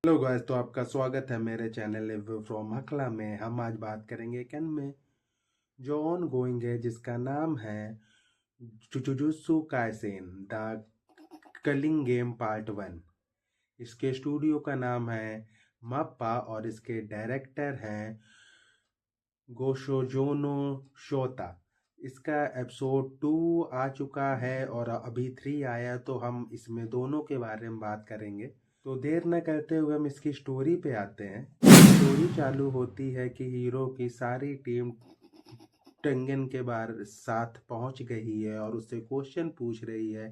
Hello guys, तो आपका स्वागत है मेरे चैनल लिव फ्रॉम हकला में। हम आज बात करेंगे कैन में जो ऑन गोइंग है, जिसका नाम है Jujutsu Kaisen the culling game part 1। इसके स्टूडियो का नाम है मप्पा और इसके डायरेक्टर हैं गोशोजोनो शोता। इसका एपिसोड 2 आ चुका है और अभी 3 आया, तो हम इसमें दोनों के बारे में बात करेंगे। तो देर न करते हुए हम इसकी स्टोरी पे आते हैं। स्टोरी चालू होती है कि हीरो की सारी टीम टंगन के बार साथ पहुंच गई है और उससे क्वेश्चन पूछ रही है।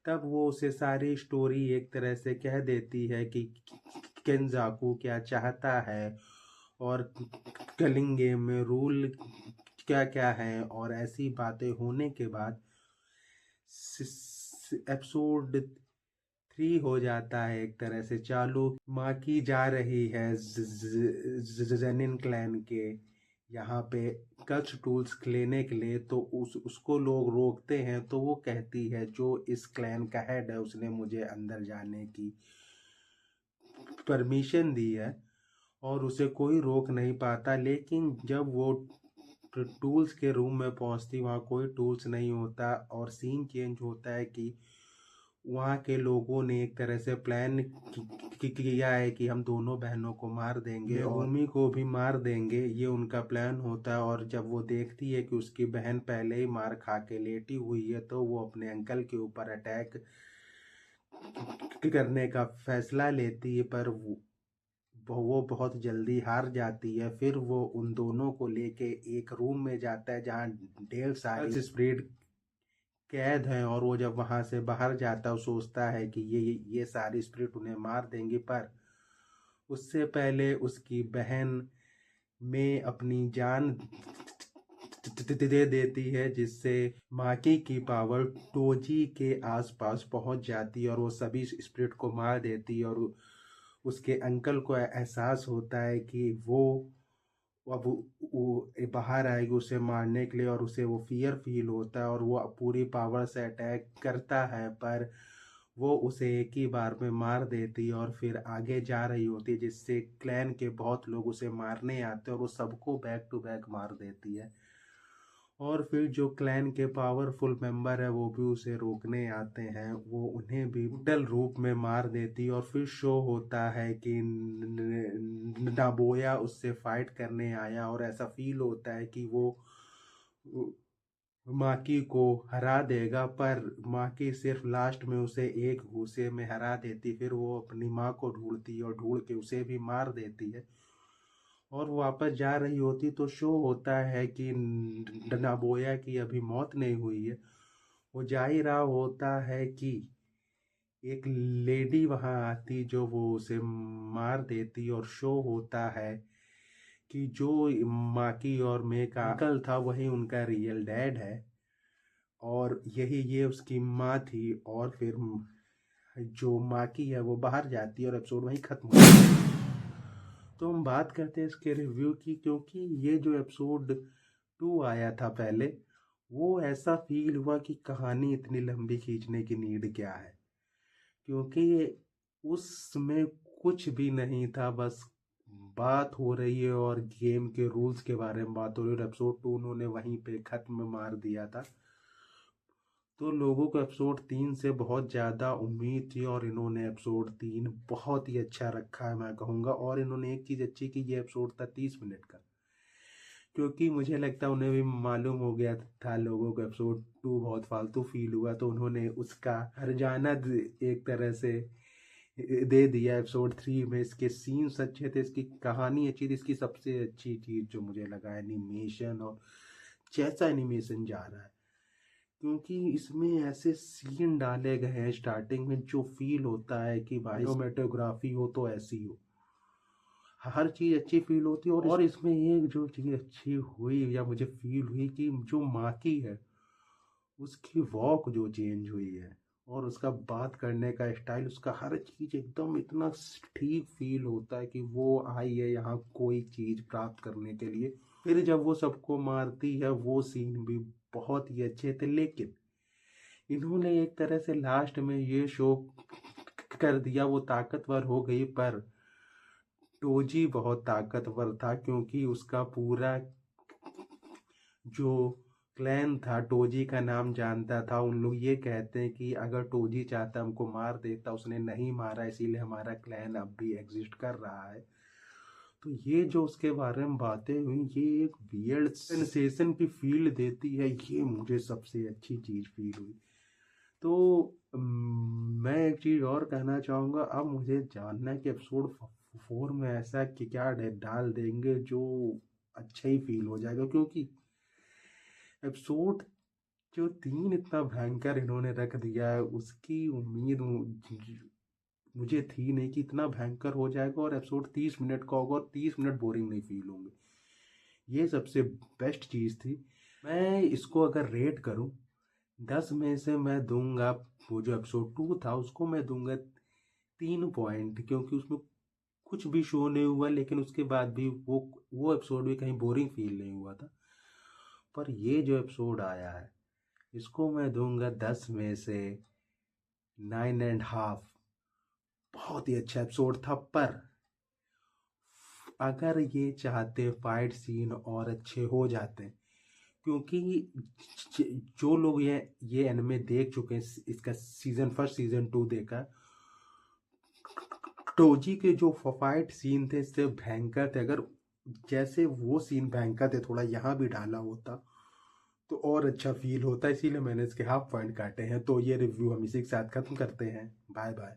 तब वो उसे सारी स्टोरी एक तरह से कह देती है कि केंजाकू क्या चाहता है और कलिंग गेम में रूल क्या क्या है, और ऐसी बातें होने के बाद एपिसोड 3 हो जाता है एक तरह से चालू। माँ की जा रही है जेनिन क्लैन के यहाँ पे कल्च टूल्स लेने के लिए, तो उसको लोग रोकते हैं। तो वो कहती है जो इस क्लैन का हेड है उसने मुझे अंदर जाने की परमिशन दी है और उसे कोई रोक नहीं पाता। लेकिन जब वो टूल्स के रूम में पहुंचती, वहाँ कोई टूल्स नहीं होता और सीन चेंज होता है कि वहाँ के लोगों ने एक तरह से प्लान किया है कि हम दोनों बहनों को मार देंगे और उमी को भी मार देंगे, ये उनका प्लान होता है। और जब वो देखती है कि उसकी बहन पहले ही मार खा के लेटी हुई है, तो वो अपने अंकल के ऊपर अटैक करने का फैसला लेती है, पर वो बहुत जल्दी हार जाती है। फिर वो उन दोनों को लेके एक रूम में जाता है जहाँ ढेर सारी स्प्रिट कैद हैं, और वो जब वहां से बाहर जाता है वो सोचता है कि ये सारी स्प्रिट उन्हें मार देंगी, पर उससे पहले उसकी बहन में अपनी जान दे देती है, जिससे माकी की पावर टोजी के आसपास पहुंच जाती है और वो सभी स्प्रिट को मार देती है। और उसके अंकल को एहसास होता है कि वो अब वो बाहर आएगी उसे मारने के लिए, और उसे वो फियर फील होता है और वो पूरी पावर से अटैक करता है, पर वो उसे एक ही बार में मार देती है और फिर आगे जा रही होती है, जिससे क्लैन के बहुत लोग उसे मारने आते हैं और वो सबको बैक टू बैक मार देती है। और फिर जो क्लैन के पावरफुल मेंबर है वो भी उसे रोकने आते हैं, वो उन्हें भी ब्रूटल रूप में मार देती। और फिर शो होता है कि नाबोया उससे फाइट करने आया और ऐसा फील होता है कि वो माकी को हरा देगा, पर माकी सिर्फ लास्ट में उसे एक घूसे में हरा देती। फिर वो अपनी माँ को ढूंढती है और ढूंढ के उसे भी मार देती है और वापस जा रही होती, तो शो होता है कि नाबोया की अभी मौत नहीं हुई है। वो जा ही रहा होता है कि एक लेडी वहां आती जो वो उसे मार देती, और शो होता है कि जो माकी और मे का अंकल था वही उनका रियल डैड है और यही ये उसकी माँ थी। और फिर जो माकी है वो बाहर जाती है और एपिसोड वहीं खत्म हो जाता है। तो हम बात करते हैं इसके रिव्यू की, क्योंकि ये जो एपिसोड 2 आया था पहले, वो ऐसा फील हुआ कि कहानी इतनी लंबी खींचने की नीड क्या है, क्योंकि उसमें कुछ भी नहीं था। बस बात हो रही है और गेम के रूल्स के बारे में बात हो रही है, और एपिसोड 2 उन्होंने वहीं पे खत्म मार दिया था। तो लोगों को एपिसोड 3 से बहुत ज़्यादा उम्मीद थी और इन्होंने एपिसोड 3 बहुत ही अच्छा रखा है मैं कहूँगा। और इन्होंने एक चीज़ अच्छी की, ये एपिसोड था 30 मिनट का, क्योंकि मुझे लगता है उन्हें भी मालूम हो गया था लोगों को एपिसोड 2 बहुत फालतू फील हुआ, तो उन्होंने उसका हर्जाना एक तरह से दे दिया एपिसोड 3 में। इसके सीन्स अच्छे थे, इसकी कहानी अच्छी थी। इसकी सबसे अच्छी चीज़ जो मुझे लगा एनिमेशन, और जैसा एनिमेशन जा रहा है, क्योंकि इसमें ऐसे सीन डाले गए हैं स्टार्टिंग में जो फील होता है कि भाई सिनेमेटोग्राफी हो तो ऐसी हो, हर चीज़ अच्छी फील होती है। और इसमें एक जो चीज़ अच्छी हुई या मुझे फील हुई कि जो माकी है उसकी वॉक जो चेंज हुई है और उसका बात करने का स्टाइल, उसका हर चीज़ एकदम इतना ठीक फील होता है कि वो आई है यहाँ कोई चीज़ प्राप्त करने के लिए। फिर जब वो सबको मारती है वो सीन भी बहुत ही अच्छे थे, लेकिन इन्होंने एक तरह से लास्ट में ये शो कर दिया, वो ताकतवर हो गई, पर टोजी बहुत ताकतवर था क्योंकि उसका पूरा जो क्लैन था टोजी का नाम जानता था। उन लोग ये कहते हैं कि अगर टोजी चाहता हमको मार देता, उसने नहीं मारा, इसीलिए हमारा क्लैन अब भी एग्जिस्ट कर रहा है। तो ये जो उसके बारे में बातें हुई, ये एक वियर्ड सेंसेशन की फील देती है, ये मुझे सबसे अच्छी चीज़ फील हुई। तो मैं एक चीज़ और कहना चाहूँगा, अब मुझे जानना है कि एपिसोड 4 में ऐसा कि क्या डाल देंगे जो अच्छा ही फील हो जाएगा, क्योंकि एपिसोड जो 3 इतना भयंकर इन्होंने रख दिया है, उसकी उम्मीद मुझे थी नहीं कि इतना भयंकर हो जाएगा और एपिसोड 30 मिनट का होगा और 30 मिनट बोरिंग नहीं फील होंगे। ये सबसे बेस्ट चीज़ थी। मैं इसको अगर रेट करूं 10 में से मैं दूंगा, वो जो एपिसोड 2 था उसको मैं दूंगा 3 पॉइंट, क्योंकि उसमें कुछ भी शो नहीं हुआ, लेकिन उसके बाद भी वो एपिसोड भी कहीं बोरिंग फील नहीं हुआ था। पर ये जो एपिसोड आया है इसको मैं दूंगा 10 में से 9.5। बहुत ही अच्छा एपिसोड था, पर अगर ये चाहते फाइट सीन और अच्छे हो जाते, क्योंकि जो लोग ये एनिमे देख चुके हैं, इसका सीजन 1 सीजन 2 देखा, टोजी के जो फाइट सीन थे इससे भयंकर थे। अगर जैसे वो सीन भयंकर थे थोड़ा यहाँ भी डाला होता तो और अच्छा फील होता, इसीलिए मैंने इसके हाफ पॉइंट काटे हैं। तो ये रिव्यू हम इसी के साथ खत्म करते हैं। Bye bye.